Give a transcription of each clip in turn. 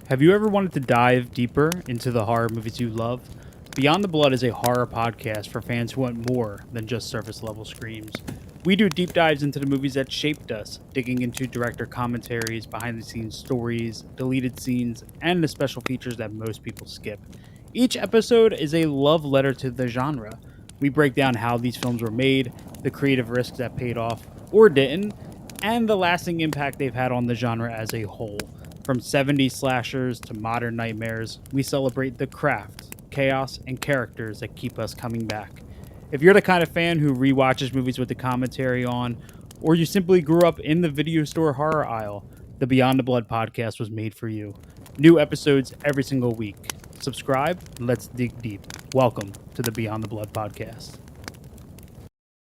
Have you ever wanted to dive deeper into the horror movies you love? Beyond the Blood is a horror podcast for fans who want more than just surface level screams. We do deep dives into the movies that shaped us, digging into director commentaries, behind the scenes stories, deleted scenes, and the special features that most people skip. Each episode is a love letter to the genre. We break down how these films were made, the creative risks that paid off or didn't, and the lasting impact they've had on the genre as a whole. From 70s slashers to modern nightmares, we celebrate the craft, chaos, and characters that keep us coming back. If you're the kind of fan who rewatches movies with the commentary on, or you simply grew up in the video store horror aisle, the Beyond the Blood podcast was made for you. New episodes every single week. Subscribe, and let's dig deep. Welcome to the Beyond the Blood podcast.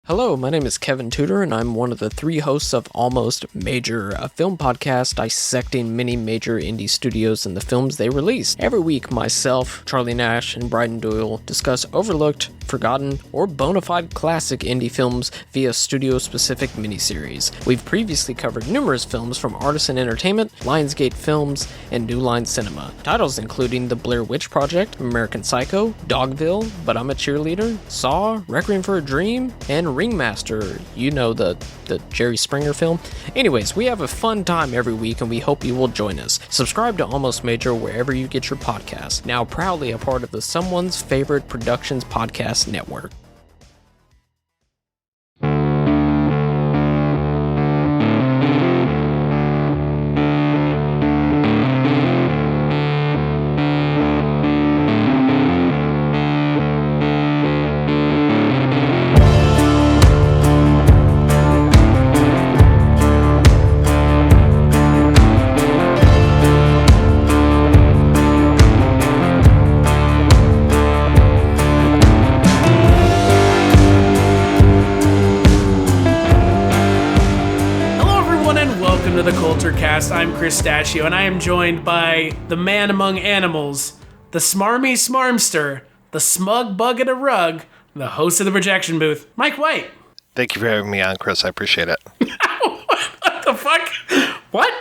Hello, my name is Kevin Tudor, and I'm one of the three hosts of Almost Major, a film podcast dissecting many major indie studios and the films they release. Every week, myself, Charlie Nash, and Bryden Doyle discuss overlooked, forgotten, or bona fide classic indie films via studio-specific miniseries. We've previously covered numerous films from Artisan Entertainment, Lionsgate Films, and New Line Cinema. Titles including The Blair Witch Project, American Psycho, Dogville, But I'm a Cheerleader, Saw, Requiem for a Dream, and Ringmaster, you know, the Jerry Springer film. Anyways, we have a fun time every week and we hope you will join us. Subscribe to Almost Major wherever you get your podcasts. Now proudly a part of the Someone's Favorite Productions podcast network. The Kulturecast. I'm Chris Stachiw, and I am joined by the man among animals, the smarmy smarmster, the smug bug in a rug, the host of the projection booth, Mike White. Thank you for having me on, Chris. I appreciate it. What the fuck? What?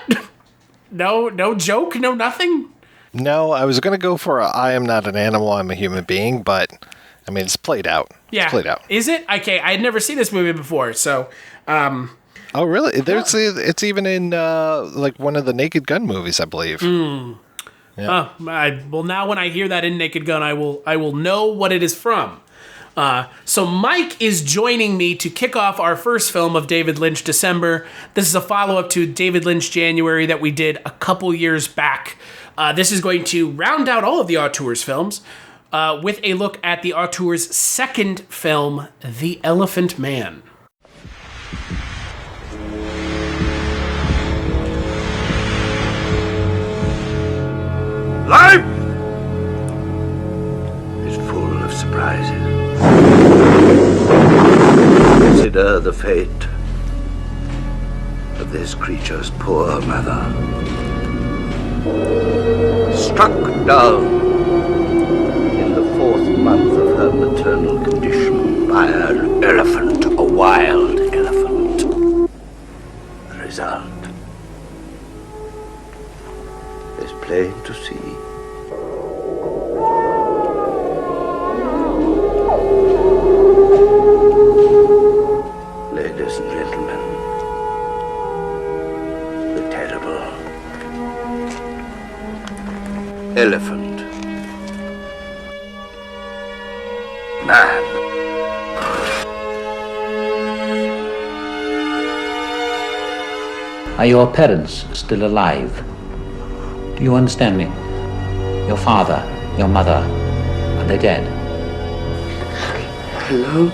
No joke? No nothing? No, I was going to go for I am not an animal, I'm a human being, but, I mean, it's played out. Yeah. It's played out. Is it? Okay, I had never seen this movie before, so, Oh, really? It's even in, like, one of the Naked Gun movies, I believe. Yeah. Well, now when I hear that in Naked Gun, I will know what it is from. So Mike is joining me to kick off our first film of David Lynch December. This is a follow-up to David Lynch January that we did a couple years back. This is going to round out all of the auteur's films with a look at the auteur's second film, The Elephant Man. Life is full of surprises. Consider the fate of this creature's poor mother. Struck down in the 4th month of her maternal condition by an elephant, a wild elephant. The result is plain to see. Ladies and gentlemen, the terrible Elephant Man. Are your parents still alive? Do you understand me? Your father, your mother, are they dead? Hello,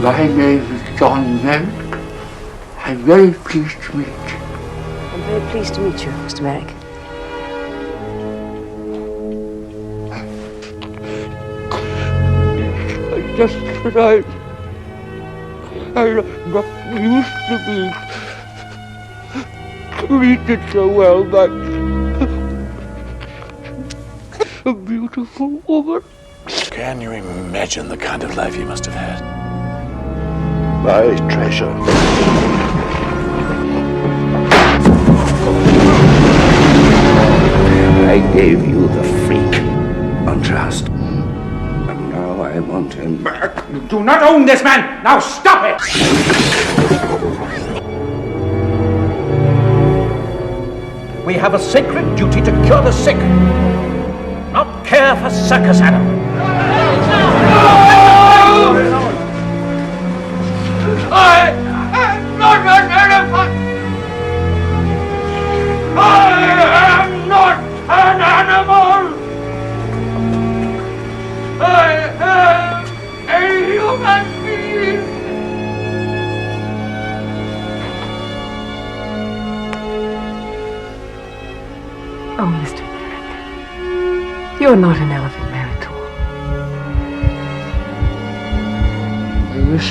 my name is John Merrick. I'm very pleased to meet you. I'm very pleased to meet you, Mr. Merrick. I just realized I'm not used to being treated so well by a beautiful woman. Can you imagine the kind of life you must have had? My treasure. gave you the freak. Unjust. And now I want him back. You do not own this man! Now stop it! We have a sacred duty to cure the sick, not care for circus animals. I am not an elephant! I am not an animal! I am a human being! Oh, Mr. Merrick. You're not an elephant man at all. I wish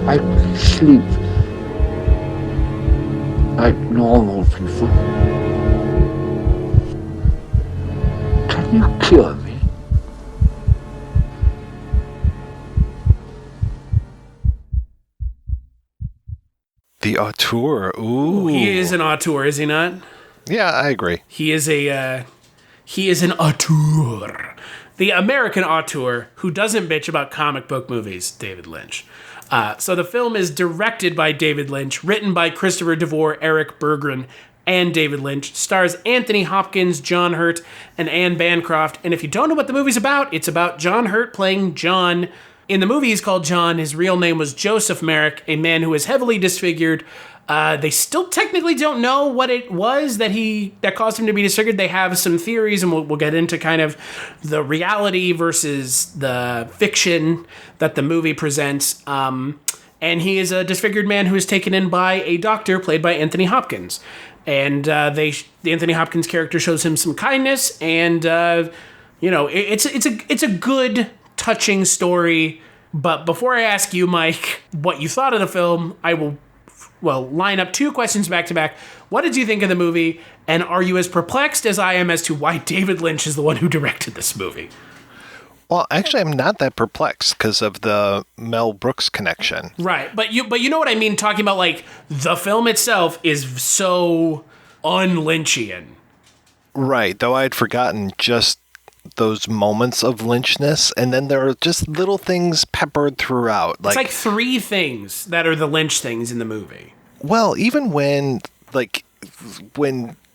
I could sleep like normal people. Can you cure me? The auteur. Ooh. He is an auteur, is he not? Yeah, I agree. He is an auteur. The American auteur who doesn't bitch about comic book movies, David Lynch. So the film is directed by David Lynch, written by Christopher DeVore, Eric Berggren, and David Lynch. Stars Anthony Hopkins, John Hurt, and Anne Bancroft. And if you don't know what the movie's about, it's about John Hurt playing John. In the movie, he's called John. His real name was Joseph Merrick, a man who is heavily disfigured. They still technically don't know what it was that caused him to be disfigured. They have some theories, and we'll get into kind of the reality versus the fiction that the movie presents. And he is a disfigured man who is taken in by a doctor played by Anthony Hopkins. And the Anthony Hopkins character shows him some kindness, and it's a good, touching story. But before I ask you, Mike, what you thought of the film, I will line up two questions back to back. What did you think of the movie? And are you as perplexed as I am as to why David Lynch is the one who directed this movie? Well, actually, I'm not that perplexed because of the Mel Brooks connection. Right. But you know what I mean, talking about like the film itself is so un-Lynchian. Right. Though I had forgotten just those moments of Lynchness, and then there are just little things peppered throughout. It's like three things that are the Lynch things in the movie. Well, even when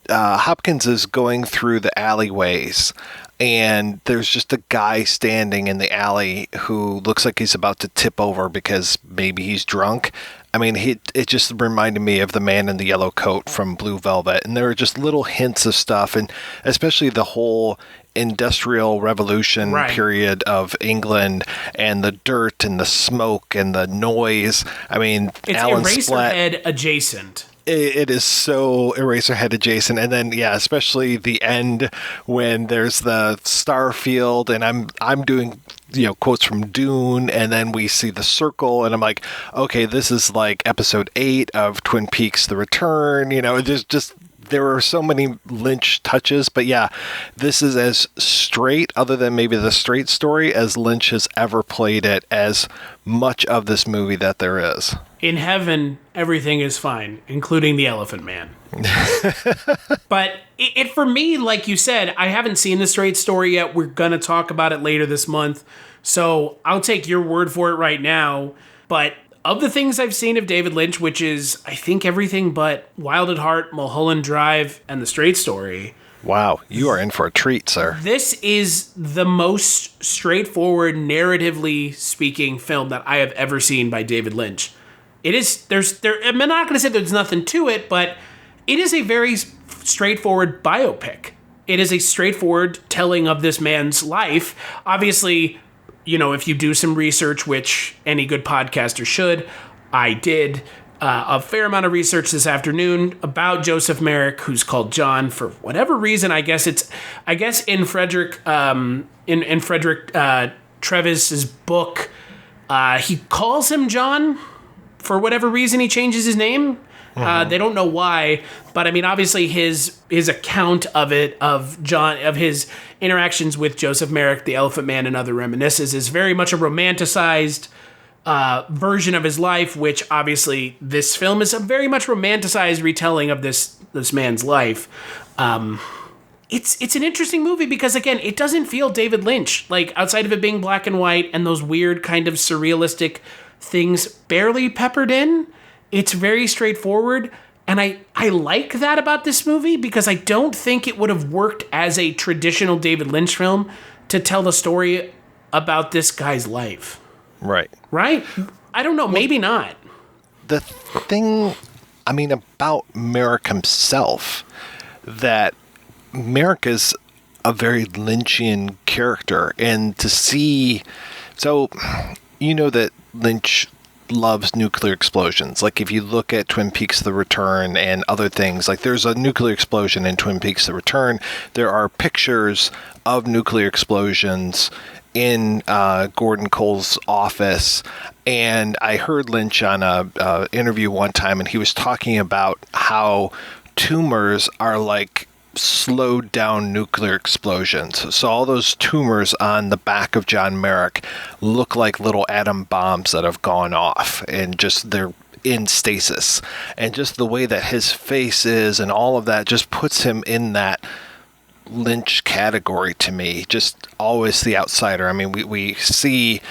Hopkins is going through the alleyways, and there's just a guy standing in the alley who looks like he's about to tip over because maybe he's drunk. I mean, it just reminded me of the man in the yellow coat from Blue Velvet. And there are just little hints of stuff, and especially the whole Industrial Revolution period of England and the dirt and the smoke and the noise. I mean, it's Alan Eraserhead adjacent. It is so Eraserhead adjacent. And then, yeah, especially the end when there's the star field, and I'm doing, quotes from Dune, and then we see the circle, and I'm like, okay, this is like episode 8 of Twin Peaks: The Return. There are so many Lynch touches, but yeah, this is as straight, other than maybe the straight story, as Lynch has ever played it, as much of this movie that there is. In heaven, everything is fine, including the Elephant Man. But it for me, like you said, I haven't seen the straight story yet. We're going to talk about it later this month. So I'll take your word for it right now. But of the things I've seen of David Lynch, which is, I think, everything but Wild at Heart, Mulholland Drive, and The Straight Story. Wow, you are in for a treat, sir. This is the most straightforward, narratively speaking film that I have ever seen by David Lynch. It is, I'm not going to say there's nothing to it, but it is a very straightforward biopic. It is a straightforward telling of this man's life. Obviously, if you do some research, which any good podcaster should, I did a fair amount of research this afternoon about Joseph Merrick, who's called John for whatever reason. I guess in Frederick Treves' book, he calls him John. For whatever reason, he changes his name. They don't know why, but I mean, obviously his account of his interactions with Joseph Merrick, the Elephant Man, and other reminiscences is very much a romanticized version of his life, which obviously this film is a very much romanticized retelling of this man's life. It's an interesting movie because, again, it doesn't feel David Lynch. Like, outside of it being black and white and those weird kind of surrealistic things barely peppered in, it's very straightforward. And I like that about this movie because I don't think it would have worked as a traditional David Lynch film to tell the story about this guy's life. Right. Right? I don't know. Maybe not. The thing, about Merrick himself, that Merrick is a very Lynchian character. And to see... So, that Lynch loves nuclear explosions. Like, if you look at Twin Peaks The Return and other things, like there's a nuclear explosion in Twin Peaks The Return. There are pictures of nuclear explosions in Gordon Cole's office. And I heard Lynch on a interview one time, and he was talking about how tumors are like slowed down nuclear explosions. So all those tumors on the back of John Merrick look like little atom bombs that have gone off, and just they're in stasis. And just the way that his face is and all of that just puts him in that Lynch category to me. Just always the outsider. We see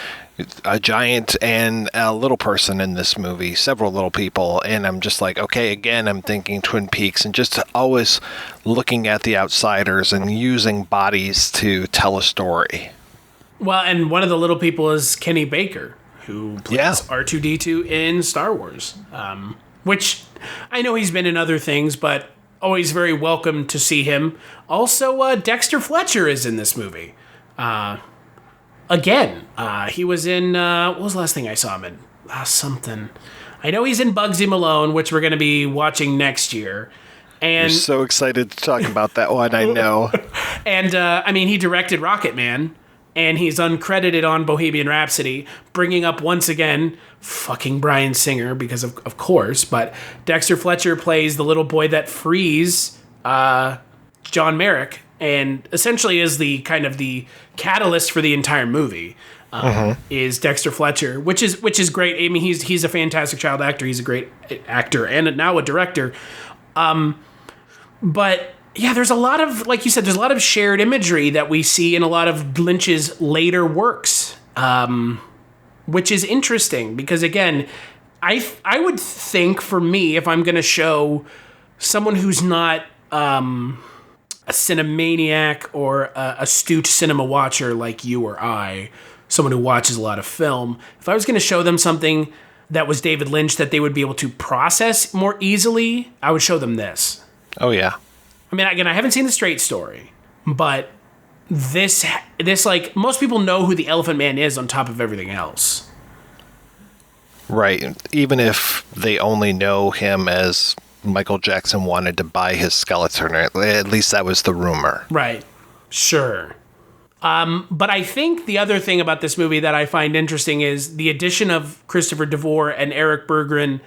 a giant and a little person in this movie, several little people, and I'm just like, okay, again, I'm thinking Twin Peaks, and just always looking at the outsiders and using bodies to tell a story. Well, and one of the little people is Kenny Baker, who plays R2-D2 in Star Wars, which I know he's been in other things, but always very welcome to see him. Also, Dexter Fletcher is in this movie. Again, he was in, what was the last thing I saw him in? Something. I know he's in Bugsy Malone, which we're going to be watching next year. And you're so excited to talk about that one, I know. And, he directed Rocket Man, and he's uncredited on Bohemian Rhapsody, bringing up, once again, fucking Bryan Singer, because of course, but Dexter Fletcher plays the little boy that frees John Merrick, and essentially is the kind of the catalyst for the entire movie. Is Dexter Fletcher, which is great. He's a fantastic child actor. He's a great actor and now a director. But yeah, there's a lot of, like you said, there's a lot of shared imagery that we see in a lot of Lynch's later works, which is interesting because, again, I would think, for me, if I'm going to show someone who's not a cinemaniac or a astute cinema watcher like you or I, someone who watches a lot of film, if I was going to show them something that was David Lynch that they would be able to process more easily, I would show them this. Oh, yeah. Again, I haven't seen The Straight Story, but this, like, most people know who the Elephant Man is on top of everything else. Right. Even if they only know him as Michael Jackson wanted to buy his skeleton, or at least that was the rumor. Right. Sure. But I think the other thing about this movie that I find interesting is the addition of Christopher DeVore and Eric Berggren.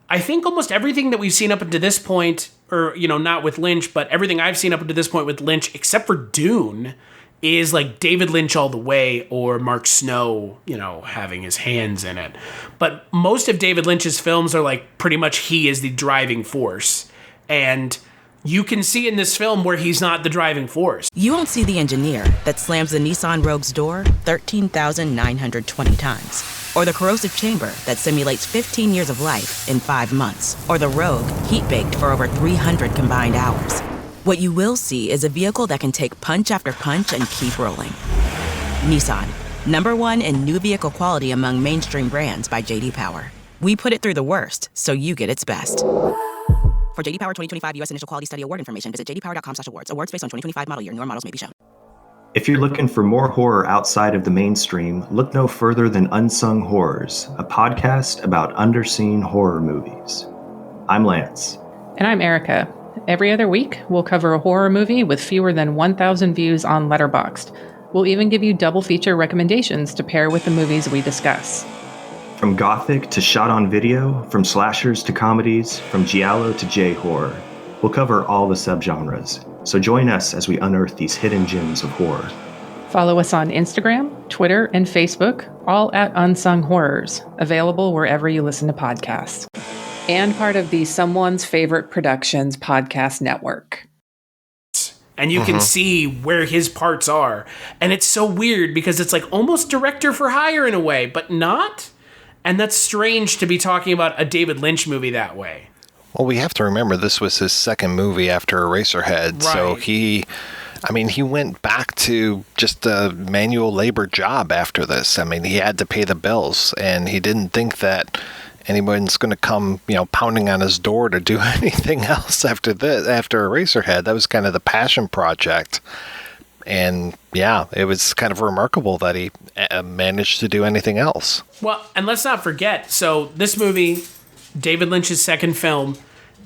I think almost everything that we've seen up until this point, or, not with Lynch, but everything I've seen up until this point with Lynch, except for Dune, is like David Lynch all the way, or Mark Snow, having his hands in it. But most of David Lynch's films are like pretty much he is the driving force. And you can see in this film where he's not the driving force. You won't see the engineer that slams the Nissan Rogue's door 13,920 times. Or the corrosive chamber that simulates 15 years of life in 5 months. Or the Rogue heat-baked for over 300 combined hours. What you will see is a vehicle that can take punch after punch and keep rolling. Nissan, #1 in new vehicle quality among mainstream brands by J.D. Power. We put it through the worst, so you get its best. For J.D. Power 2025 U.S. Initial Quality Study Award information, visit jdpower.com/awards. Awards based on 2025 model year. Newer models may be shown. If you're looking for more horror outside of the mainstream, look no further than Unsung Horrors, a podcast about underseen horror movies. I'm Lance. And I'm Erica. Every other week, we'll cover a horror movie with fewer than 1,000 views on Letterboxd. We'll even give you double feature recommendations to pair with the movies we discuss. From gothic to shot on video, from slashers to comedies, from giallo to J-horror. We'll cover all the subgenres. So join us as we unearth these hidden gems of horror. Follow us on Instagram, Twitter, and Facebook, all at Unsung Horrors, available wherever you listen to podcasts. and part of the Someone's Favorite Productions podcast network. And you can see where his parts are. And it's so weird because it's like almost director for hire in a way, but not. And that's strange to be talking about a David Lynch movie that way. Well, we have to remember this was his second movie after Eraserhead. Right. So he went back to just a manual labor job after this. I mean, he had to pay the bills, and he didn't think that anyone's going to come, pounding on his door to do anything else after Eraserhead. That was kind of the passion project. And yeah, it was kind of remarkable that he managed to do anything else. Well, and let's not forget, so this movie, David Lynch's second film,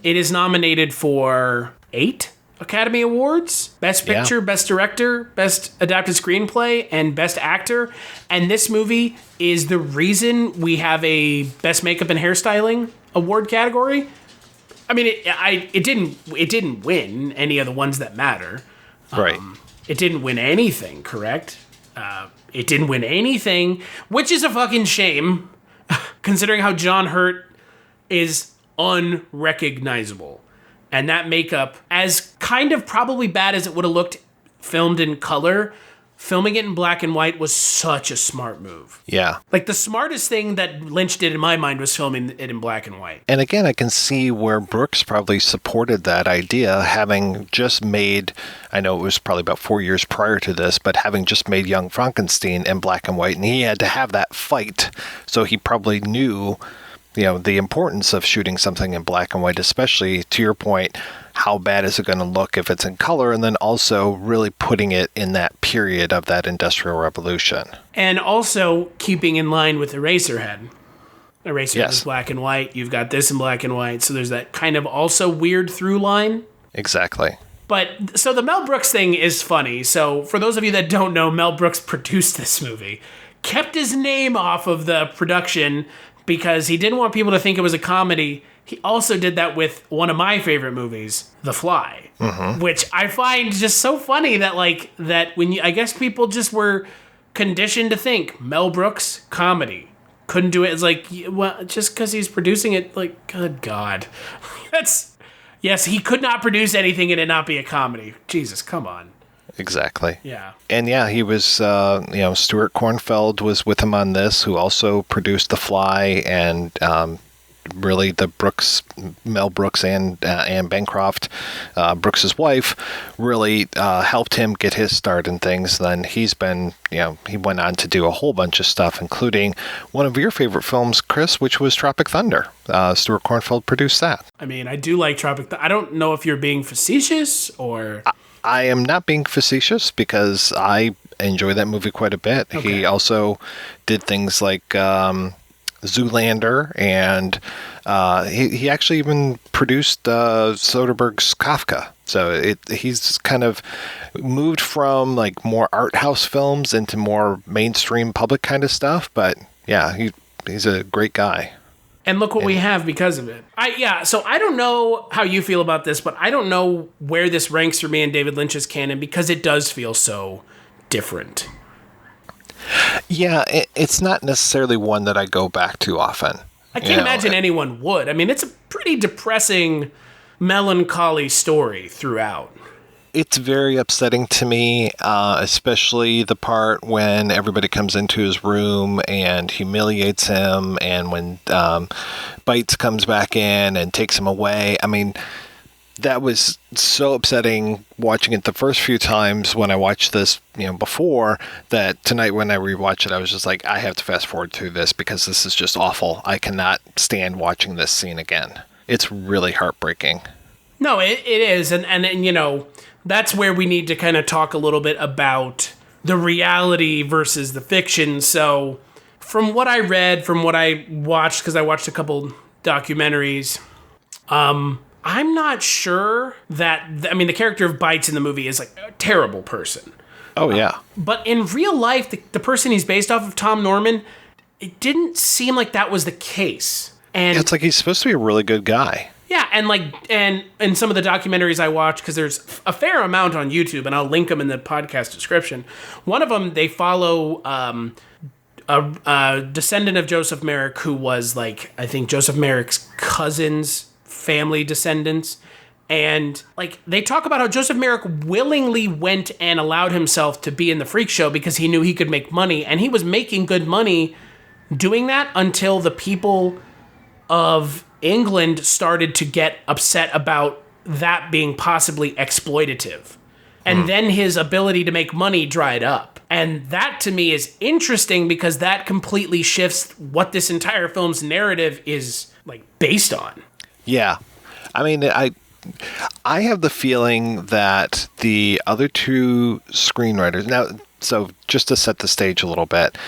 it is nominated for 8 Academy Awards. Best Picture, Best Director, Best Adapted Screenplay, and Best Actor. And this movie is the reason we have a Best Makeup and Hairstyling award category. I mean, it didn't win any of the ones that matter. Right. It didn't win anything, correct? It didn't win anything, which is a fucking shame, considering how John Hurt is unrecognizable. And that makeup, as kind of probably bad as it would have looked filmed in color, filming it in black and white was such a smart move. Yeah. Like, the smartest thing that Lynch did in my mind was filming it in black and white. And again, I can see where Brooks probably supported that idea, having just made, I know it was probably about 4 years prior to this, but having just made Young Frankenstein in black and white, and he had to have that fight. So he probably knew, the importance of shooting something in black and white, especially to your point, how bad is it going to look if it's in color, and then also really putting it in that period of that Industrial Revolution. And also keeping in line with Eraserhead. Eraserhead is black and white. You've got this in black and white. So there's that kind of also weird through line. Exactly. But so the Mel Brooks thing is funny. So for those of you that don't know, Mel Brooks produced this movie, kept his name off of the production because he didn't want people to think it was a comedy. He also did that with one of my favorite movies, The Fly, which I find just so funny that I guess people just were conditioned to think Mel Brooks comedy. Couldn't do it. It's like, well, just because he's producing it, good God. Yes, he could not produce anything and it not be a comedy. Jesus, come on. Exactly. Yeah. And yeah, he was, Stuart Kornfeld was with him on this, who also produced The Fly, and really the Mel Brooks and Anne Bancroft, Brooks's wife, really helped him get his start in things. Then he's been, he went on to do a whole bunch of stuff, including one of your favorite films, Chris, which was Tropic Thunder. Stuart Kornfeld produced that. I mean, I do like Tropic Thunder. I don't know if you're being facetious or... I am not being facetious because I enjoy that movie quite a bit. Okay. He also did things like Zoolander, and he actually even produced Soderbergh's Kafka. So he's kind of moved from more art house films into more mainstream public kind of stuff. But yeah, he's a great guy. And look what we have because of it. So I don't know how you feel about this, but I don't know where this ranks for me in David Lynch's canon because it does feel so different. Yeah, it's not necessarily one that I go back to often. I can't imagine anyone would. I mean, it's a pretty depressing, melancholy story throughout. It's very upsetting to me, especially the part when everybody comes into his room and humiliates him, and when Bites comes back in and takes him away. I mean, that was so upsetting watching it the first few times when I watched this, before, that tonight when I rewatched it, I was just like, I have to fast forward through this because this is just awful. I cannot stand watching this scene again. It's really heartbreaking. No, it is. And that's where we need to kind of talk a little bit about the reality versus the fiction. So from what I read, from what I watched, because I watched a couple documentaries, I'm not sure that, the character of Bites in the movie is a terrible person. Oh, yeah. But in real life, the person he's based off of, Tom Norman, it didn't seem like that was the case. And it's like he's supposed to be a really good guy. Yeah, and in some of the documentaries I watch, because there's a fair amount on YouTube, and I'll link them in the podcast description. One of them, they follow a descendant of Joseph Merrick who was like, I think Joseph Merrick's cousin's family descendants. And like they talk about how Joseph Merrick willingly went and allowed himself to be in the freak show because he knew he could make money, and he was making good money doing that until the people of England started to get upset about that being possibly exploitative. And then his ability to make money dried up. And that to me is interesting because that completely shifts what this entire film's narrative is like based on. Yeah. I mean, I have the feeling that the other two screenwriters now, so just to set the stage a little bit,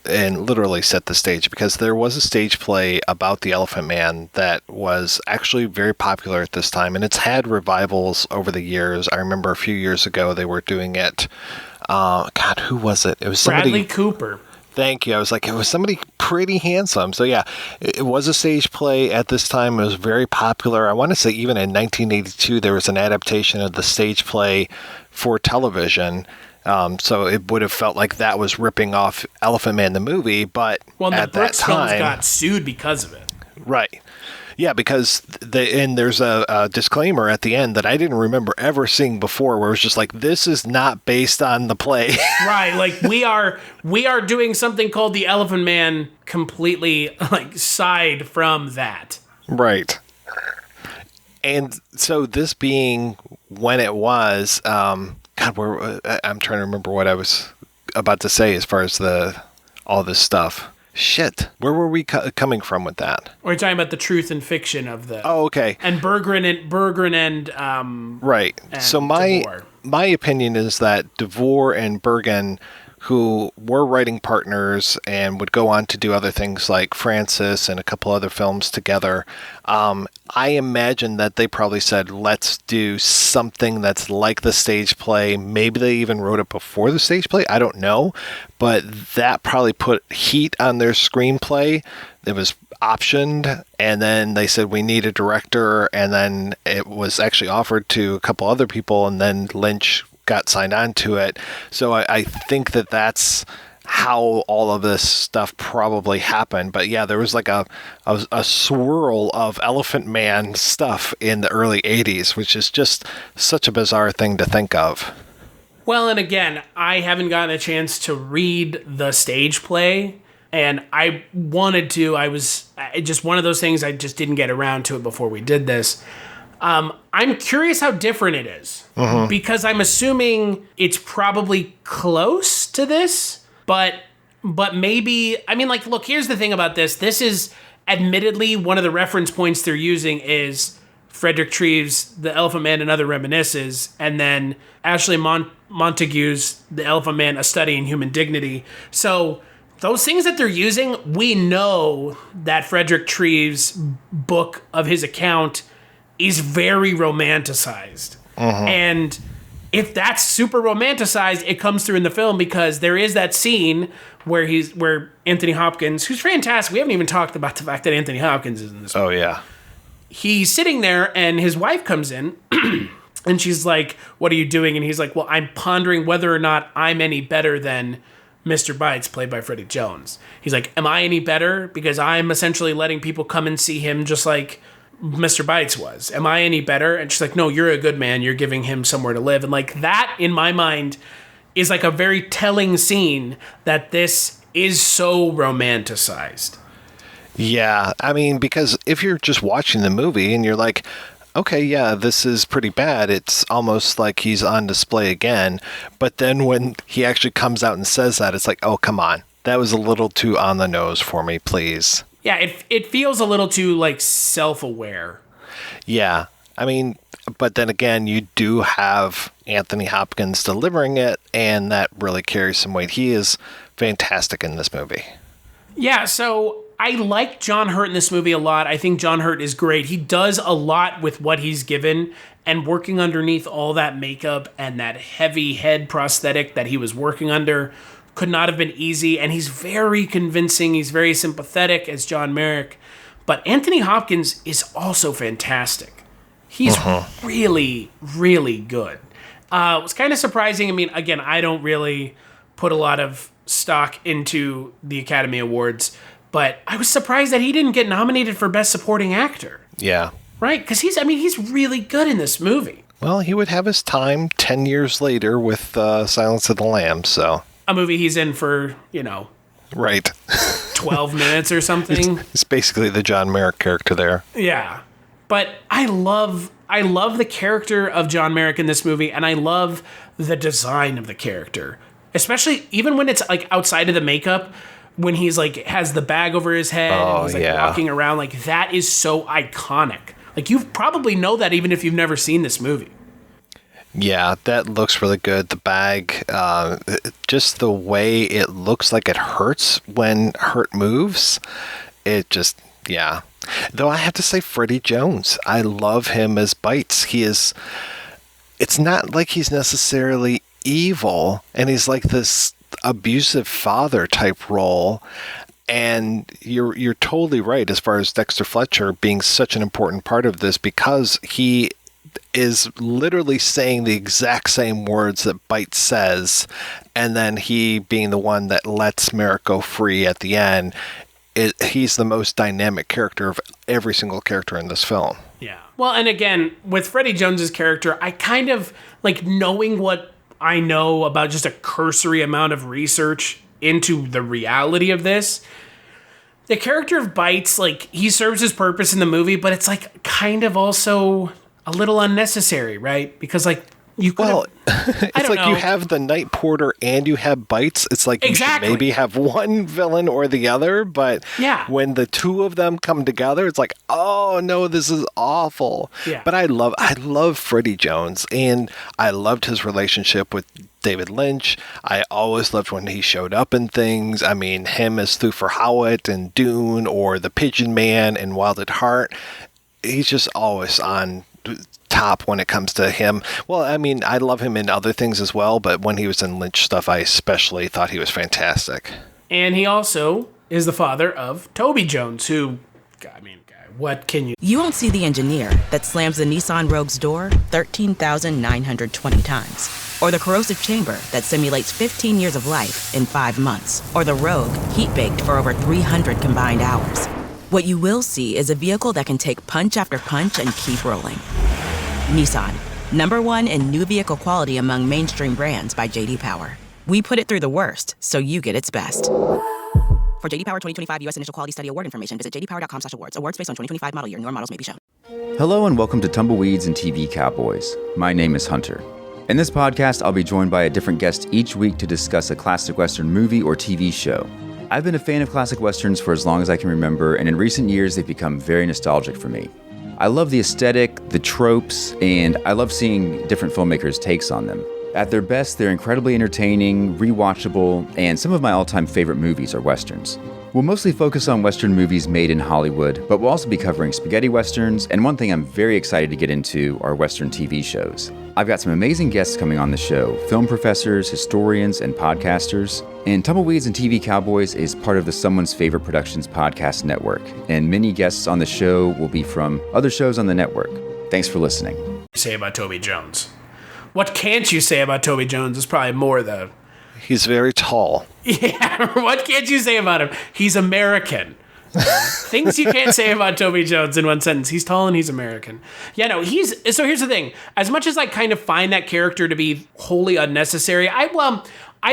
and literally set the stage, because there was a stage play about the Elephant Man that was actually very popular at this time, and it's had revivals over the years. I remember a few years ago they were doing it. God, who was it? It was somebody. Bradley Cooper. Thank you. I was like, it was somebody pretty handsome. So yeah, it was a stage play at this time. It was very popular. I want to say even in 1982 there was an adaptation of the stage play for television. So it would have felt like that was ripping off Elephant Man the movie, but at that time, films got sued because of it. Right. Yeah, because there's a disclaimer at the end that I didn't remember ever seeing before, where it was just like, this is not based on the play. Right. Like we are doing something called the Elephant Man completely like side from that. Right. And so this being when it was, I'm trying to remember what I was about to say as far as all this stuff. Shit. Where were we coming from with that? We're talking about the truth and fiction of the. Oh, okay. And Berggren and right. And so my opinion is that DeVore and Berggren, who were writing partners and would go on to do other things like Francis and a couple other films together, I imagine that they probably said, let's do something that's like the stage play. Maybe they even wrote it before the stage play. I don't know. But that probably put heat on their screenplay. It was optioned, and then they said we need a director, and then it was actually offered to a couple other people, and then Lynch got signed on to it. So I think that's how all of this stuff probably happened. But yeah, there was like a swirl of Elephant Man stuff in the early 80s, which is just such a bizarre thing to think of. Well, and again, I haven't gotten a chance to read the stage play, and I wanted to. I was just one of those things, I just didn't get around to it before we did this. I'm curious how different it is, because I'm assuming it's probably close to this, but maybe, I mean, like, look, here's the thing about this. This is admittedly one of the reference points they're using is Frederick Treves' The Elephant Man and Other Reminiscences, and then Ashley Montague's The Elephant Man, A Study in Human Dignity. So those things that they're using, we know that Frederick Treves' book of his account is very romanticized. And if that's super romanticized, it comes through in the film, because there is that scene where Anthony Hopkins, who's fantastic, we haven't even talked about the fact that Anthony Hopkins is in this movie. Oh, yeah. He's sitting there and his wife comes in and she's like, what are you doing? And he's like, well, I'm pondering whether or not I'm any better than Mr. Bites, played by Freddie Jones. He's like, am I any better? Because I'm essentially letting people come and see him just like Mr. Bites was. Am I any better? And she's like, no, you're a good man. You're giving him somewhere to live. And like that, in my mind, is like a very telling scene that this is so romanticized. Yeah, I mean, because if you're just watching the movie and you're like, okay, yeah, this is pretty bad, it's almost like he's on display again. But then when he actually comes out and says that, it's like, oh, come on. That was a little too on the nose for me, please. Yeah, it feels a little too, like, self-aware. Yeah, I mean, but then again, you do have Anthony Hopkins delivering it, and that really carries some weight. He is fantastic in this movie. Yeah, so I like John Hurt in this movie a lot. I think John Hurt is great. He does a lot with what he's given, and working underneath all that makeup and that heavy head prosthetic that he was working under could not have been easy, and he's very convincing. He's very sympathetic as John Merrick, but Anthony Hopkins is also fantastic. He's really, really good. It was kind of surprising. I mean, again, I don't really put a lot of stock into the Academy Awards, but I was surprised that he didn't get nominated for Best Supporting Actor. Yeah. Right? Because he's really good in this movie. Well, he would have his time 10 years later with Silence of the Lambs, so. A movie he's in for, Right. 12 minutes or something. It's basically the John Merrick character there. Yeah. But I love the character of John Merrick in this movie, and I love the design of the character. Especially even when it's like outside of the makeup, when he's like has the bag over his head and he's like walking around, like that is so iconic. Like you probably know that even if you've never seen this movie. Yeah, that looks really good. The bag, just the way it looks like it hurts when Hurt moves. It just, yeah. Though I have to say Freddie Jones, I love him as Bites. It's not like he's necessarily evil, and he's like this abusive father type role. And you're totally right as far as Dexter Fletcher being such an important part of this, because he is literally saying the exact same words that Bites says, and then he being the one that lets Merrick go free at the end. He's the most dynamic character of every single character in this film. Yeah. Well, and again, with Freddie Jones's character, I kind of like knowing what I know about just a cursory amount of research into the reality of this. The character of Bites, like, he serves his purpose in the movie, but it's like kind of also a little unnecessary, right? Because like you could it's like you have the night porter and you have Bites. It's like you should maybe have one villain or the other, but when the two of them come together, it's like, oh no, this is awful. Yeah. But I love Freddie Jones, and I loved his relationship with David Lynch. I always loved when he showed up in things. I mean, him as Thufir Hawat in Dune, or the Pigeon Man in Wild at Heart. He's just always on top when it comes to him. Well, I mean, I love him in other things as well, but when he was in Lynch stuff, I especially thought he was fantastic. And he also is the father of Toby Jones, who, I mean, what can you... You won't see the engineer that slams the Nissan Rogue's door 13,920 times. Or the corrosive chamber that simulates 15 years of life in 5 months. Or the Rogue heat-baked for over 300 combined hours. What you will see is a vehicle that can take punch after punch and keep rolling. Nissan, #1 in new vehicle quality among mainstream brands by J.D. Power. We put it through the worst, so you get its best. For J.D. Power 2025 U.S. Initial Quality Study Award information, visit jdpower.com/awards. Awards based on 2025 model year. Newer models may be shown. Hello and welcome to Tumbleweeds and TV Cowboys. My name is Hunter. In this podcast, I'll be joined by a different guest each week to discuss a classic Western movie or TV show. I've been a fan of classic Westerns for as long as I can remember, and in recent years, they've become very nostalgic for me. I love the aesthetic, the tropes, and I love seeing different filmmakers' takes on them. At their best, they're incredibly entertaining, rewatchable, and some of my all-time favorite movies are Westerns. We'll mostly focus on Western movies made in Hollywood, but we'll also be covering spaghetti Westerns, and one thing I'm very excited to get into are Western TV shows. I've got some amazing guests coming on the show, film professors, historians, and podcasters. And Tumbleweeds and TV Cowboys is part of the Someone's Favorite Productions podcast network, and many guests on the show will be from other shows on the network. Thanks for listening. Say about Toby Jones. What can't you say about Toby Jones is probably more the... He's very tall. Yeah, what can't you say about him? He's American. Things you can't say about Toby Jones in one sentence. He's tall and he's American. Yeah, no, so here's the thing. As much as I kind of find that character to be wholly unnecessary, I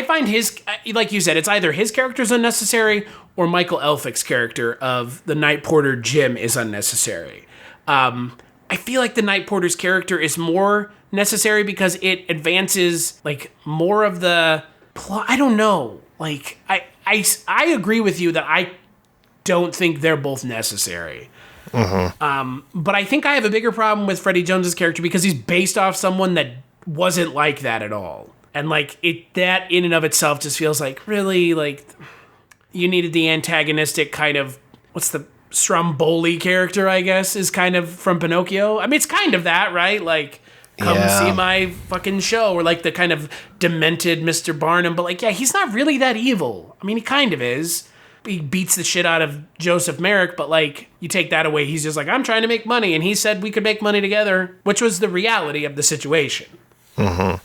find his, like you said, it's either his character's unnecessary or Michael Elphick's character of the Night Porter Jim is unnecessary. I feel like the Night Porter's character is more necessary because it advances like more of the plot. I don't know. Like I agree with you that I don't think they're both necessary. Mm-hmm. But I think I have a bigger problem with Freddie Jones's character because he's based off someone that wasn't like that at all. And like that in and of itself just feels like really like you needed the antagonistic kind of, what's the Stromboli character, I guess, is kind of from Pinocchio. I mean, it's kind of that, right? Like, come see my fucking show, or like the kind of demented Mr. Barnum. But like, yeah, he's not really that evil. I mean, he kind of is. He beats the shit out of Joseph Merrick, but like, you take that away, he's just like, I'm trying to make money, and he said we could make money together, which was the reality of the situation. Mm-hmm.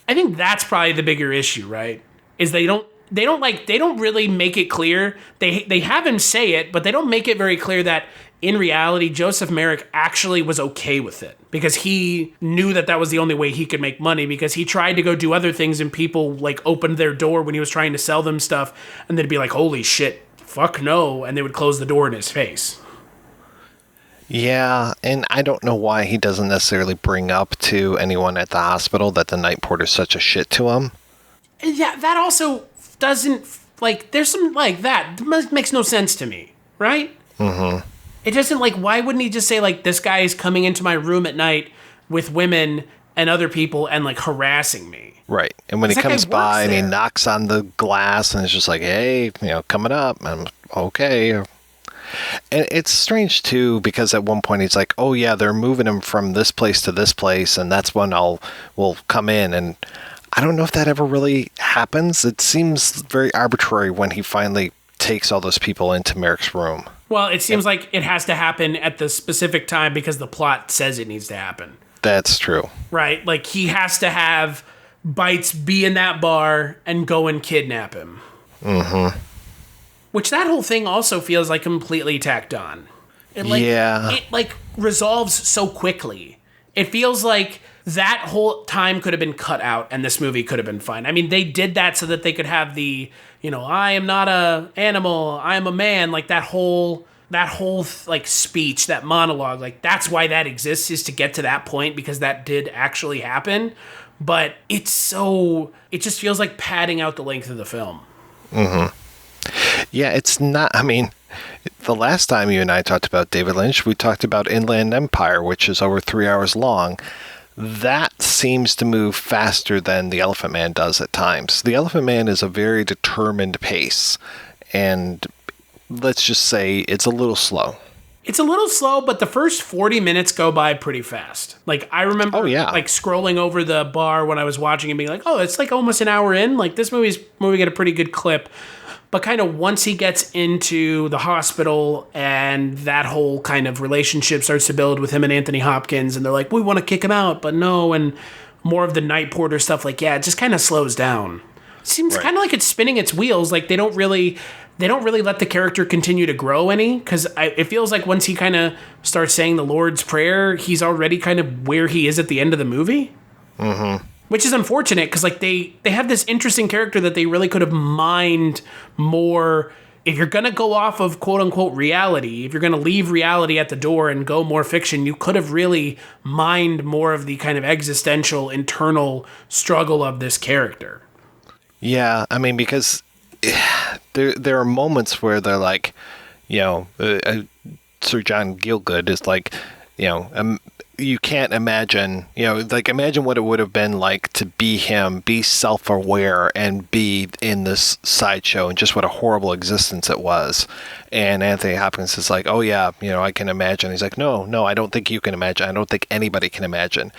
I think that's probably the bigger issue, right? Is they don't they don't really make it clear. They have him say it, but they don't make it very clear that in reality, Joseph Merrick actually was okay with it because he knew that was the only way he could make money, because he tried to go do other things and people like opened their door when he was trying to sell them stuff, and they'd be like, holy shit, fuck no, and they would close the door in his face. Yeah, and I don't know why he doesn't necessarily bring up to anyone at the hospital that the night porter's such a shit to him. Yeah, that also doesn't, like, there's some, like, that makes no sense to me, right? Mm-hmm. It doesn't, like, why wouldn't he just say, like, this guy is coming into my room at night with women and other people and, like, harassing me? Right. And when he comes by and he knocks on the glass and it's just like, hey, coming up, I'm okay. And it's strange, too, because at one point he's like, oh, yeah, they're moving him from this place to this place, and that's when we'll come in. And I don't know if that ever really happens. It seems very arbitrary when he finally takes all those people into Merrick's room. Well, it seems like it has to happen at the specific time because the plot says it needs to happen. That's true. Right? Like, he has to have Bites be in that bar and go and kidnap him. Mm-hmm. Which that whole thing also feels like completely tacked on. It resolves so quickly. It feels like that whole time could have been cut out and this movie could have been fine. I mean, they did that so that they could have the, I am not a animal, I am a man, like that whole like speech, that monologue, like that's why that exists, is to get to that point because that did actually happen. But it just feels like padding out the length of the film. Mm-hmm. Yeah, it's not, the last time you and I talked about David Lynch, we talked about Inland Empire, which is over 3 hours long. That seems to move faster than The Elephant Man does at times. The Elephant Man is a very determined pace, and let's just say it's a little slow. It's a little slow, but the first 40 minutes go by pretty fast. Like, I remember like scrolling over the bar when I was watching and being like, oh, it's like almost an hour in. Like, this movie's moving at a pretty good clip. But kind of once he gets into the hospital and that whole kind of relationship starts to build with him and Anthony Hopkins, and they're like, we want to kick him out, but no, and more of the night porter stuff, like, yeah, it just kind of slows down. It seems kind of like it's spinning its wheels. Like, they don't really let the character continue to grow any, because it feels like once he kind of starts saying the Lord's Prayer, he's already kind of where he is at the end of the movie. Mm-hmm. Which is unfortunate, because like they have this interesting character that they really could have mined more. If you're going to go off of quote-unquote reality, if you're going to leave reality at the door and go more fiction, you could have really mined more of the kind of existential, internal struggle of this character. Yeah, because there are moments where they're like, Sir John Gielgud is like, you can't imagine, imagine what it would have been like to be him, be self-aware, and be in this sideshow, and just what a horrible existence it was. And Anthony Hopkins is like, oh yeah, I can imagine. He's like, no, I don't think you can imagine. I don't think anybody can imagine.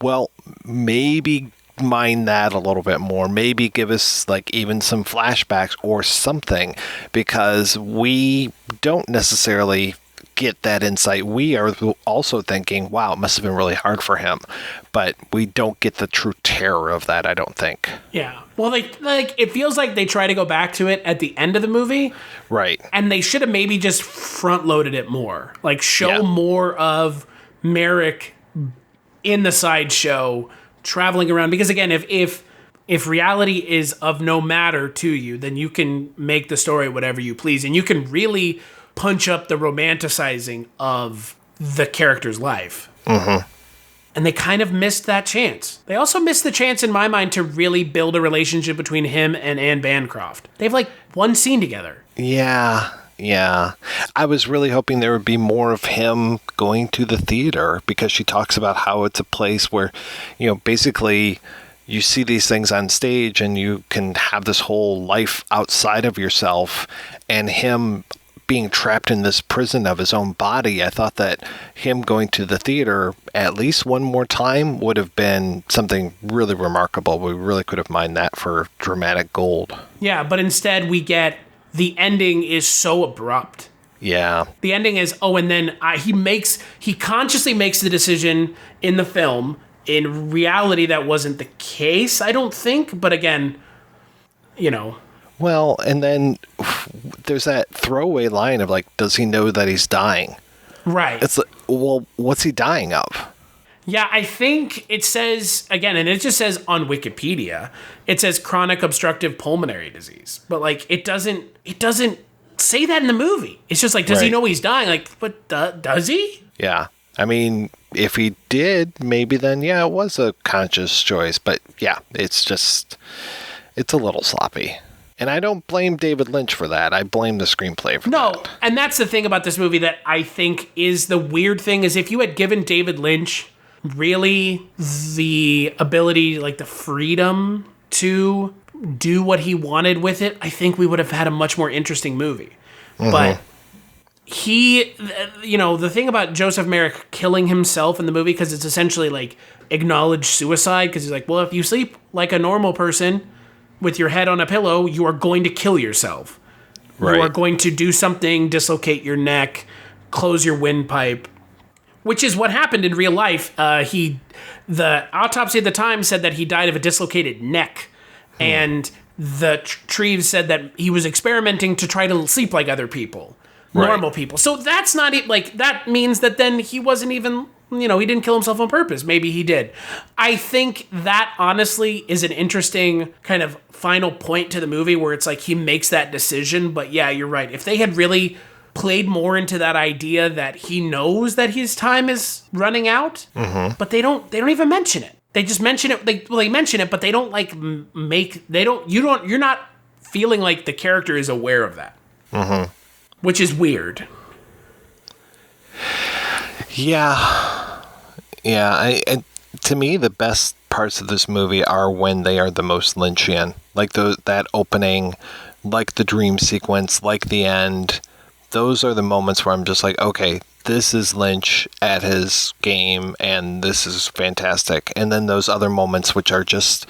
Well, maybe mine that a little bit more. Maybe give us like even some flashbacks or something, because we don't necessarily get that insight. We are also thinking, wow, it must have been really hard for him, but we don't get the true terror of that, I don't think. Yeah. Well, it feels like they try to go back to it at the end of the movie. Right. And they should have maybe just front-loaded it more. Like, show more of Merrick in the sideshow traveling around. Because, again, if reality is of no matter to you, then you can make the story whatever you please. And you can really punch up the romanticizing of the character's life. Mm-hmm. And they kind of missed that chance. They also missed the chance, in my mind, to really build a relationship between him and Anne Bancroft. They have like one scene together. Yeah. I was really hoping there would be more of him going to the theater, because she talks about how it's a place where, basically you see these things on stage and you can have this whole life outside of yourself, and him being trapped in this prison of his own body. I thought that him going to the theater at least one more time would have been something really remarkable. We really could have mined that for dramatic gold. Yeah, but instead we get the ending is so abrupt. Yeah. The ending is, and then he consciously makes the decision in the film. In reality, that wasn't the case, I don't think. But again, Well, and then there's that throwaway line of like, does he know that he's dying? Right. It's like, well, what's he dying of? Yeah, I think it says, again, and it just says on Wikipedia, it says chronic obstructive pulmonary disease. But like, it doesn't say that in the movie. It's just like, does he know he's dying? Like, but does he? Yeah. I mean, if he did, maybe then, yeah, it was a conscious choice. But yeah, it's a little sloppy. And I don't blame David Lynch for that. I blame the screenplay for that. No, and that's the thing about this movie that I think is the weird thing is if you had given David Lynch really the ability, like the freedom to do what he wanted with it, I think we would have had a much more interesting movie. Mm-hmm. But he, the thing about Joseph Merrick killing himself in the movie, because it's essentially like acknowledged suicide, because he's like, well, if you sleep like a normal person with your head on a pillow, you are going to kill yourself. Right. You are going to do something, dislocate your neck, close your windpipe, which is what happened in real life. The autopsy at the time said that he died of a dislocated neck. And the Treves said that he was experimenting to try to sleep like other people, normal people. So that's not like, that means that then he wasn't even, he didn't kill himself on purpose. Maybe he did. I think that honestly is an interesting kind of final point to the movie where it's like he makes that decision. But yeah, you're right. If they had really played more into that idea that he knows that his time is running out, but they don't even mention it. They just mention it. They mention it, but they don't like you're not feeling like the character is aware of that, which is weird. Yeah. To me, the best parts of this movie are when they are the most Lynchian, like that opening, like the dream sequence, like the end. Those are the moments where I'm just like, okay, this is Lynch at his game, and this is fantastic. And then those other moments, which are just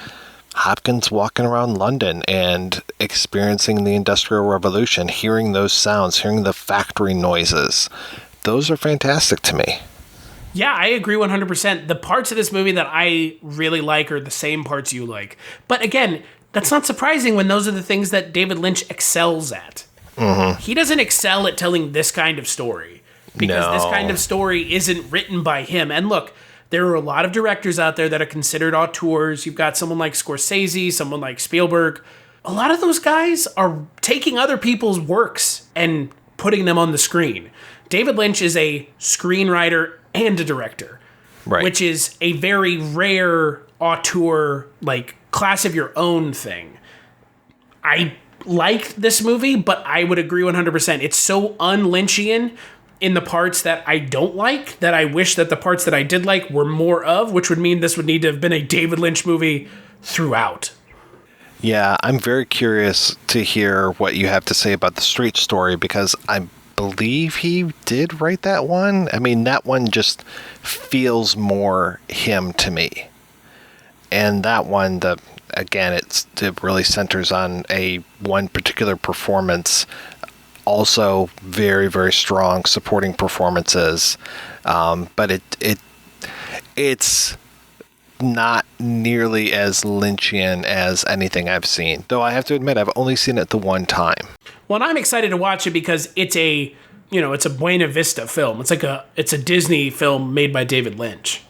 Hopkins walking around London and experiencing the Industrial Revolution, hearing those sounds, hearing the factory noises. Those are fantastic to me. Yeah, I agree 100%. The parts of this movie that I really like are the same parts you like. But again, that's not surprising when those are the things that David Lynch excels at. He doesn't excel at telling this kind of story because this kind of story isn't written by him. And look, there are a lot of directors out there that are considered auteurs. You've got someone like Scorsese, someone like Spielberg. A lot of those guys are taking other people's works and putting them on the screen. David Lynch is a screenwriter and a director, which is a very rare auteur, like class of your own thing. I like this movie, but I would agree 100%. It's so un-Lynchian in the parts that I don't like that I wish that the parts that I did like were more of, which would mean this would need to have been a David Lynch movie throughout. Yeah, I'm very curious to hear what you have to say about the Straight Story, because I believe he did write that one. I mean, that one just feels more him to me. And that one, it really centers on one particular performance. Also, very, very strong supporting performances, but it's not nearly as Lynchian as anything I've seen. Though I have to admit, I've only seen it the one time. Well, and I'm excited to watch it because it's a Buena Vista film. It's a Disney film made by David Lynch.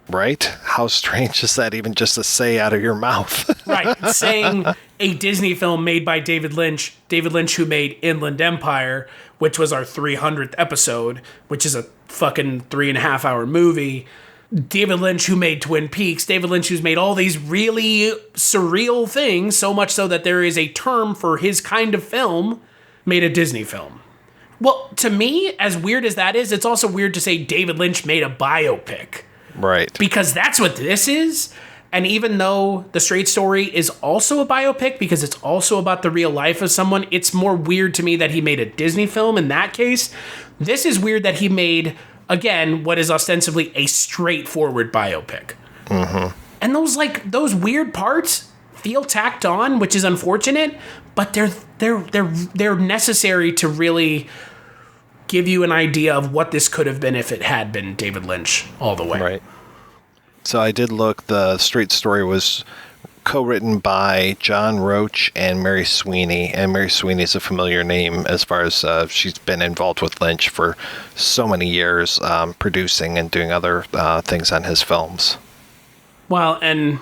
Right? How strange is that even just to say out of your mouth? Right. Saying a Disney film made by David Lynch who made Inland Empire, which was our 300th episode, which is a fucking 3.5 hour movie. David Lynch who made Twin Peaks. David Lynch who's made all these really surreal things, so much so that there is a term for his kind of film, made a Disney film. Well, to me, as weird as that is, it's also weird to say David Lynch made a biopic. Right. Because that's what this is. And even though The Straight Story is also a biopic because it's also about the real life of someone, it's more weird to me that he made a Disney film in that case. This is weird that he made, again, what is ostensibly a straightforward biopic. And those weird parts feel tacked on, which is unfortunate, but they're necessary to really give you an idea of what this could have been if it had been David Lynch all the way. Right. So I did look. The Straight Story was co-written by John Roach and Mary Sweeney. And Mary Sweeney is a familiar name as far as she's been involved with Lynch for so many years, producing and doing other things on his films. Well, and,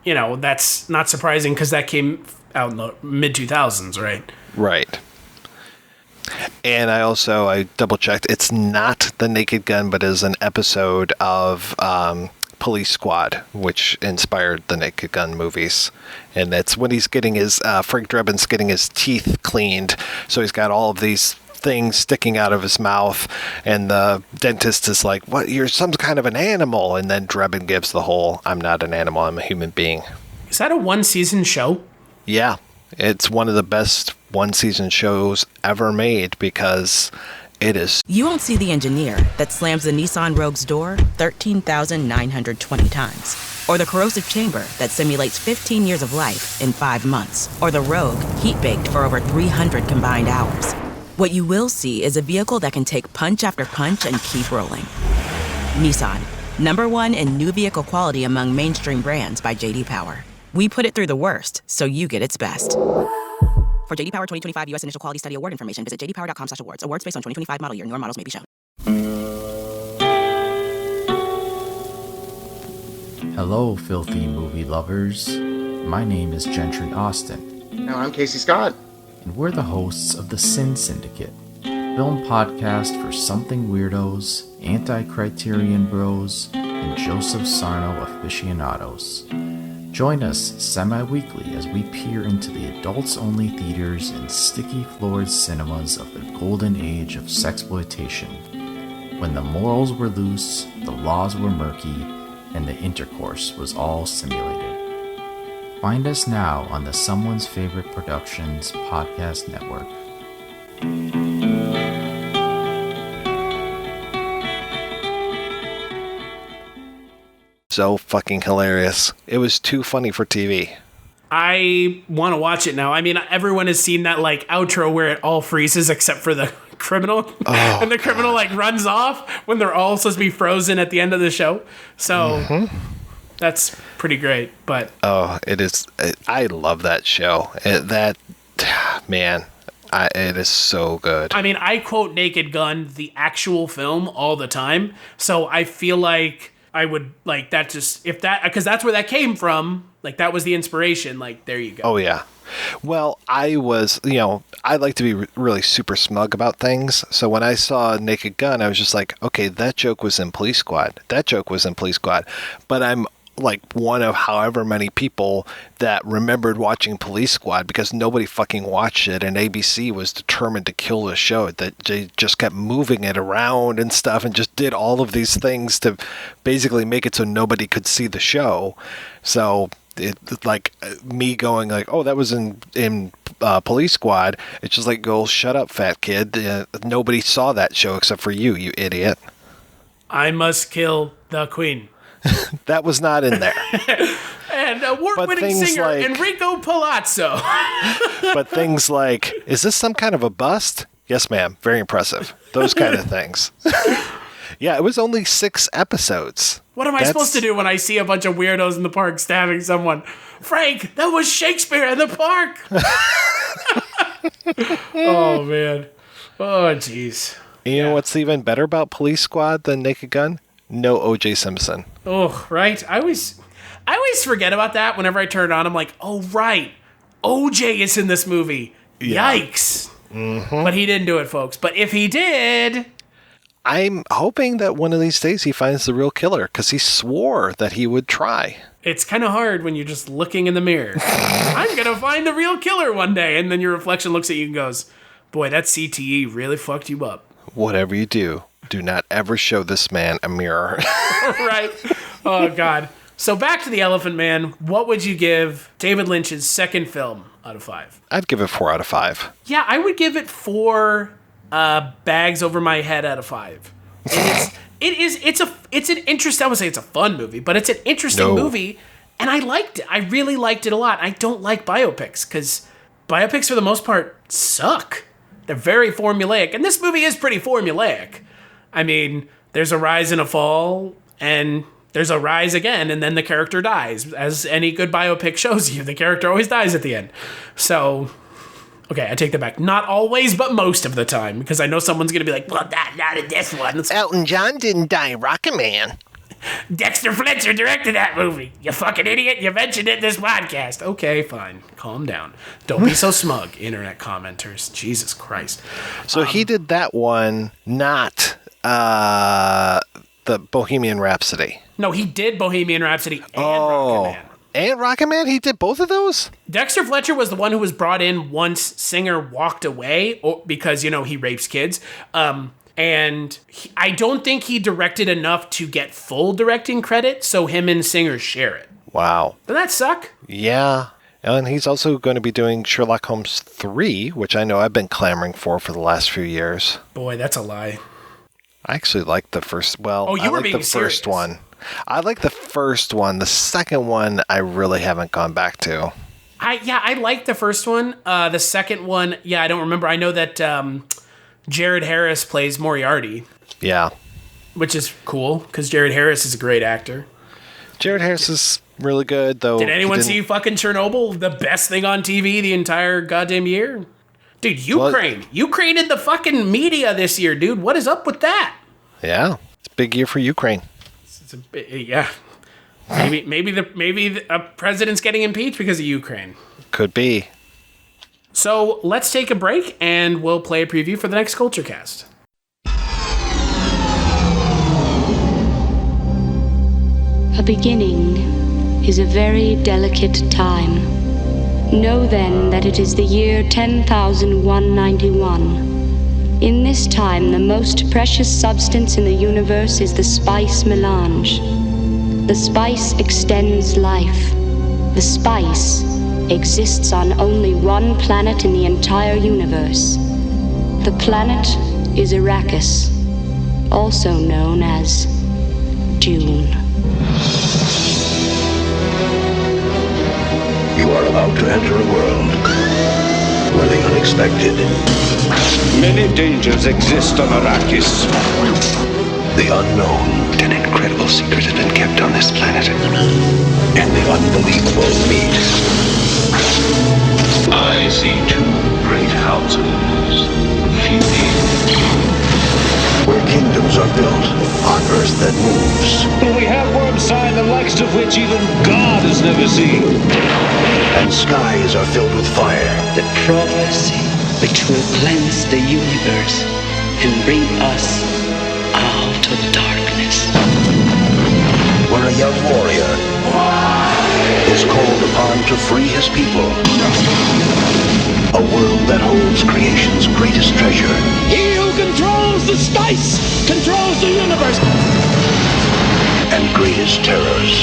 you know, that's not surprising because that came out in the mid-2000s, right? Right. And I double-checked. It's not The Naked Gun, but is an episode of Police Squad, which inspired the Naked Gun movies. And that's when he's getting his, Frank Drebin's getting his teeth cleaned. So he's got all of these things sticking out of his mouth. And the dentist is like, what, you're some kind of an animal. And then Drebin gives the whole, I'm not an animal, I'm a human being. Is that a one-season show? Yeah. It's one of the best one-season shows ever made because it is. You won't see the engineer that slams the Nissan Rogue's door 13,920 times. Or the corrosive chamber that simulates 15 years of life in 5 months. Or the Rogue heat-baked for over 300 combined hours. What you will see is a vehicle that can take punch after punch and keep rolling. Nissan, #1 in new vehicle quality among mainstream brands by J.D. Power. We put it through the worst, so you get its best. For J.D. Power 2025 U.S. Initial Quality Study Award information, visit jdpower.com/awards. Awards based on 2025 model year. Newer models may be shown. Hello, filthy movie lovers. My name is Gentry Austin. And I'm Casey Scott. And we're the hosts of The Sin Syndicate, film podcast for something weirdos, anti-criterion bros, and Joseph Sarno aficionados. Join us semi-weekly as we peer into the adults-only theaters and sticky-floored cinemas of the golden age of sexploitation, when the morals were loose, the laws were murky, and the intercourse was all simulated. Find us now on the Someone's Favorite Productions podcast network. So fucking hilarious. It was too funny for TV. I want to watch it now. I mean, everyone has seen that like outro where it all freezes except for the criminal. And the criminal like runs off when they're all supposed to be frozen at the end of the show. So that's pretty great. But it is. I love that show. It is so good. I mean, I quote Naked Gun, the actual film, all the time. So I feel like I would like that because that's where that came from. Like that was the inspiration. Like, there you go. Oh yeah. Well, I was, I like to be really super smug about things. So when I saw Naked Gun, I was just like, okay, that joke was in Police Squad. That joke was in Police Squad. But I'm like one of however many people that remembered watching Police Squad because nobody fucking watched it, and ABC was determined to kill the show. That they just kept moving it around and stuff and just did all of these things to basically make it so nobody could see the show. So it like me going like, oh, that was in Police Squad. It's just like, go shut up, fat kid. Nobody saw that show except for you idiot. I must kill the queen. That was not in there. And award-winning singer like, Enrico Palazzo. But things like, is this some kind of a bust? Yes, ma'am. Very impressive. Those kind of things. Yeah, it was only 6 episodes. What am I supposed to do when I see a bunch of weirdos in the park stabbing someone? Frank, that was Shakespeare in the park. Oh, man. Oh, jeez. You know what's even better about Police Squad than Naked Gun? No O.J. Simpson. Oh, right. I always forget about that whenever I turn it on. I'm like, oh, right. O.J. is in this movie. Yeah. Yikes. Mm-hmm. But he didn't do it, folks. But if he did... I'm hoping that one of these days he finds the real killer, because he swore that he would try. It's kind of hard when you're just looking in the mirror. I'm going to find the real killer one day. And then your reflection looks at you and goes, boy, that CTE really fucked you up. Whatever you do not ever show this man a mirror. Right. Oh, God. So back to The Elephant Man. What would you give David Lynch's second film out of 5? I'd give it 4 out of 5. Yeah, I would give it 4 bags over my head out of 5. It's an interesting, I would say it's a fun movie, but it's an interesting movie, and I liked it. I really liked it a lot. I don't like biopics, because biopics for the most part suck. They're very formulaic, and this movie is pretty formulaic. I mean, there's a rise and a fall, and there's a rise again, and then the character dies. As any good biopic shows you, the character always dies at the end. So, okay, I take that back. Not always, but most of the time, because I know someone's going to be like, well, not in this one. Elton John didn't die, Rocket Man. Dexter Fletcher directed that movie. You fucking idiot. You mentioned it in this podcast. Okay, fine. Calm down. Don't be so smug, internet commenters. Jesus Christ. So he did that one, not the Bohemian Rhapsody. No, he did Bohemian Rhapsody and Rocket Man. And Rocket Man? He did both of those? Dexter Fletcher was the one who was brought in once Singer walked away because, he rapes kids. And I don't think he directed enough to get full directing credit, so him and Singer share it. Wow. Doesn't that suck? Yeah. And he's also going to be doing Sherlock Holmes 3, which I know I've been clamoring for the last few years. Boy, that's a lie. I actually like the first, you were being the first serious. one. I like the first one. The second one, I really haven't gone back to. I like the first one. The second one, I don't remember. I know that Jared Harris plays Moriarty. Yeah. Which is cool, because Jared Harris is a great actor. Jared Harris is really good, though. Did anyone see fucking Chernobyl? The best thing on TV the entire goddamn year? Dude, Ukraine. Ukraine in the fucking media this year, dude. What is up with that? Yeah. It's a big year for Ukraine. Yeah. Maybe the president's getting impeached because of Ukraine. Could be. So let's take a break and we'll play a preview for the next Kulturecast. A beginning is a very delicate time. Know then that it is the year 10,191. In this time, the most precious substance in the universe is the spice melange. The spice extends life. The spice exists on only one planet in the entire universe. The planet is Arrakis, also known as Dune. You are about to enter a world where the unexpected. Many dangers exist on Arrakis. The unknown. An incredible secret has been kept on this planet. And the unbelievable meet. I see two great houses feuding. Where kingdoms are built on earth that moves. We have worm sign the likes of which even God has never seen. And skies are filled with fire. The prophecy which will cleanse the universe and bring us out of darkness. Where a young warrior is called upon to free his people. A world that holds creation's greatest treasure. He who controls the spice controls the universe. And greatest terrors.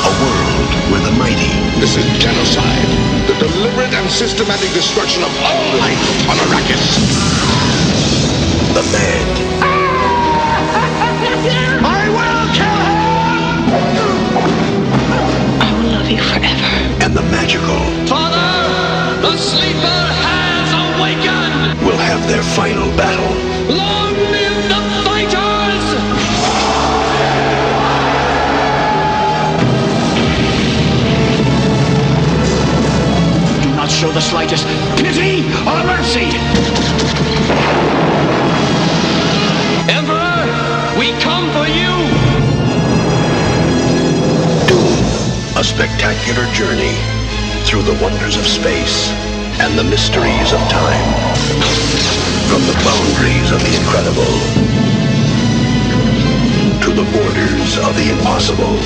A world where the mighty. This is genocide. The deliberate and systematic destruction of all life on Arrakis. The mad. I will kill him! I will love you forever. And the magical. Father, the sleeper has awakened! Will have their final battle. Long live the fighters! Do not show the slightest pity or mercy! Emperor, we come for you! Dune, a spectacular journey through the wonders of space and the mysteries of time. From the boundaries of the incredible to the borders of the impossible.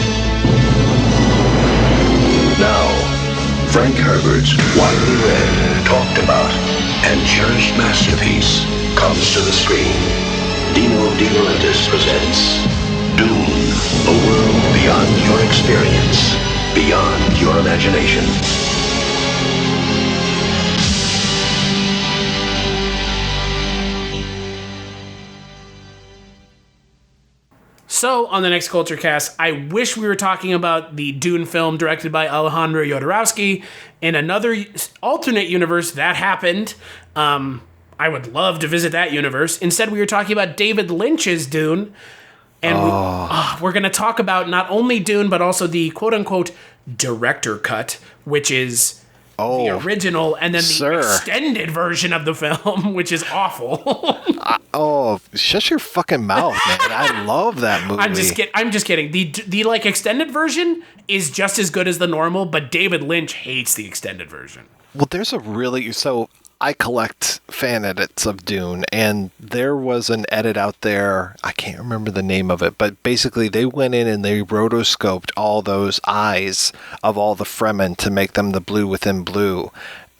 Now, Frank Herbert's widely read, talked about, and cherished masterpiece comes to the screen. Dino De Laurentiis presents Dune, a world beyond your experience, beyond your imagination. So, on the next Kulturecast, I wish we were talking about the Dune film directed by Alejandro Jodorowsky. In another alternate universe, that happened. I would love to visit that universe. Instead, we were talking about David Lynch's Dune. And we're going to talk about not only Dune, but also the quote-unquote director cut, which is the original, and then the extended version of the film, which is awful. Shut your fucking mouth, man. I love that movie. I'm just kidding. The like extended version is just as good as the normal, but David Lynch hates the extended version. Well, there's I collect fan edits of Dune, and there was an edit out there, I can't remember the name of it, but basically they went in and they rotoscoped all those eyes of all the Fremen to make them the blue within blue,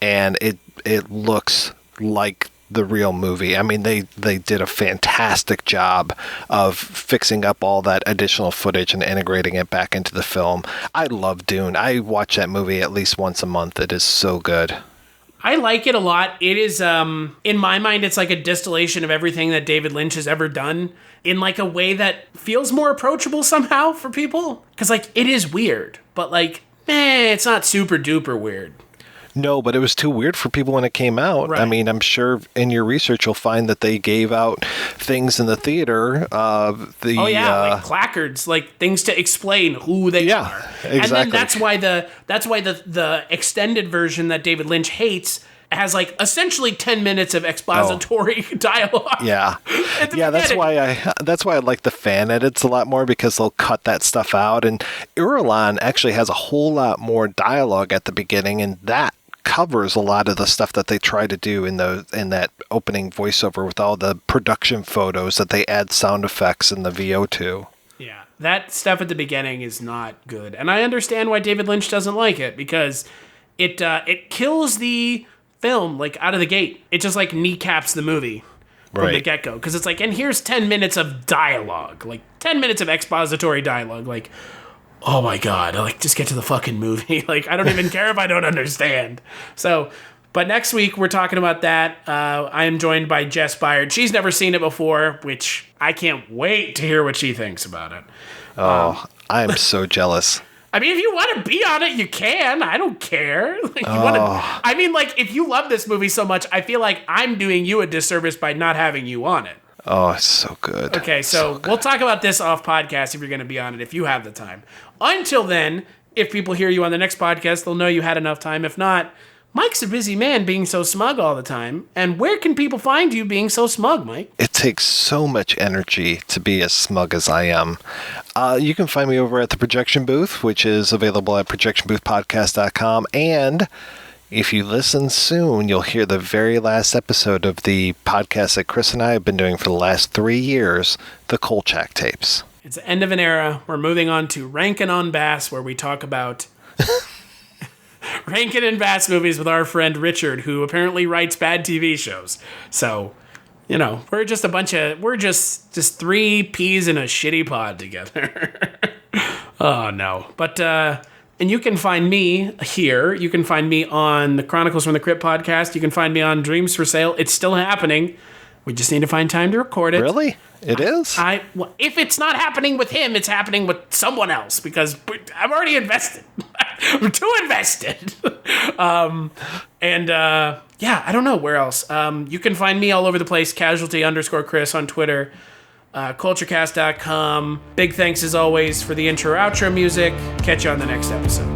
and it looks like the real movie. I mean, they did a fantastic job of fixing up all that additional footage and integrating it back into the film. I love Dune. I watch that movie at least once a month. It is so good. I like it a lot. It is, in my mind, it's like a distillation of everything that David Lynch has ever done in like a way that feels more approachable somehow for people. Because like, it is weird, but like, it's not super duper weird. No, but it was too weird for people when it came out. Right. I mean, I'm sure in your research you'll find that they gave out things in the theater. Like placards, like things to explain who they are. Exactly. And then that's why the extended version that David Lynch hates has like essentially 10 minutes of expository dialogue. Yeah. That's why I like the fan edits a lot more, because they'll cut that stuff out. And Irulan actually has a whole lot more dialogue at the beginning, and that covers a lot of the stuff that they try to do in that opening voiceover with all the production photos that they add sound effects in the VO to. Yeah, that stuff at the beginning is not good, and I understand why David Lynch doesn't like it, because it kills the film like out of the gate. It just like kneecaps the movie from the get-go, because it's like, and here's 10 minutes of dialogue, like 10 minutes of expository dialogue, like, oh my God, like, just get to the fucking movie. Like, I don't even care if I don't understand. So, but next week we're talking about that. I am joined by Jess Byard. She's never seen it before, which I can't wait to hear what she thinks about it. I am so jealous. I mean, if you want to be on it, you can. I don't care. Like, if you love this movie so much, I feel like I'm doing you a disservice by not having you on it. Oh, it's so good. Okay, so we'll talk about this off podcast if you're going to be on it, if you have the time. Until then, if people hear you on the next podcast, they'll know you had enough time. If not, Mike's a busy man being so smug all the time. And where can people find you being so smug, Mike? It takes so much energy to be as smug as I am. You can find me over at the Projection Booth, which is available at projectionboothpodcast.com. And if you listen soon, you'll hear the very last episode of the podcast that Chris and I have been doing for the last 3 years, the Kolchak tapes. It's the end of an era. We're moving on to Rankin on Bass, where we talk about Rankin and Bass movies with our friend Richard, who apparently writes bad TV shows. So, we're just just three peas in a shitty pod together. Oh, no. But, and you can find me here. You can find me on the Chronicles from the Crypt podcast. You can find me on Dreams for Sale. It's still happening. We just need to find time to record it. Really? It is? Well, if it's not happening with him, it's happening with someone else, because I'm already invested. I'm too invested. I don't know where else. You can find me all over the place, casualty_Chris on Twitter, Kulturecast.com. Big thanks as always for the intro outro music. Catch you on the next episode.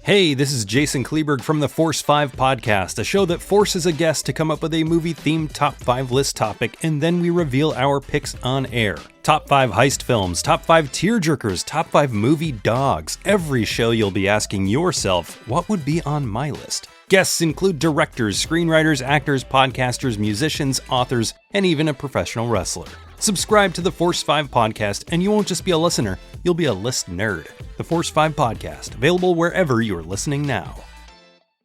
Hey, this is Jason Kleberg from the Force 5 podcast, a show that forces a guest to come up with a movie-themed top 5 list topic, and then we reveal our picks on air. Top 5 heist films, top 5 tearjerkers, top 5 movie dogs. Every show you'll be asking yourself, what would be on my list? Guests include directors, screenwriters, actors, podcasters, musicians, authors, and even a professional wrestler. Subscribe to the Force 5 podcast, and you won't just be a listener, you'll be a list nerd. The Force 5 podcast, available wherever you're listening now.